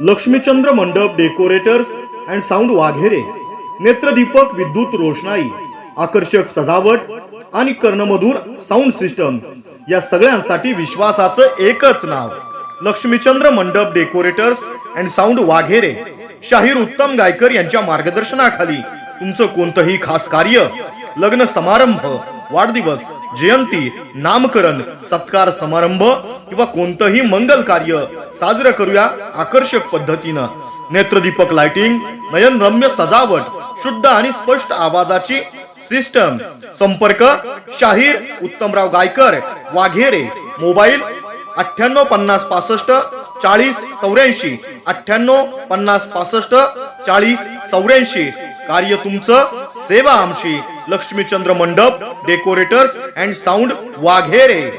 लक्ष्मीचंद्र मंडप decorators and sound Waghere, नेत्रदीपक विद्युत रोषणाई, आकर्षक सजावट आणि कर्णमधुर साऊंड सिस्टम या सगळ्यांसाठी विश्वासाचं एकच नाव लक्ष्मीचंद्र मंडप डेकोरेटर्स अँड साऊंड वाघेरे. शाहीर उत्तम गायकर यांच्या मार्गदर्शनाखाली तुमचं कोणतंही खास कार्य, लग्न समारंभ, वाढदिवस, जयंती, नामकरण, सत्कार समारंभ किंवा कोणतंही मंगल कार्य साजरं करूया आकर्षक पद्धतीनं. नेत्रदीपक लाइटिंग, नयनरम्य सजावट, शुद्ध आणि स्पष्ट आवाजाची सिस्टम. संपर्क शाहीर उत्तमराव गायकर वाघेरे. मोबाईल 9850654084, 9850654084. कार्य तुमचं, सेवा आमची. लक्ष्मीचंद्र मंडप डेकोरेटर्स अँड साऊंड वाघेरे.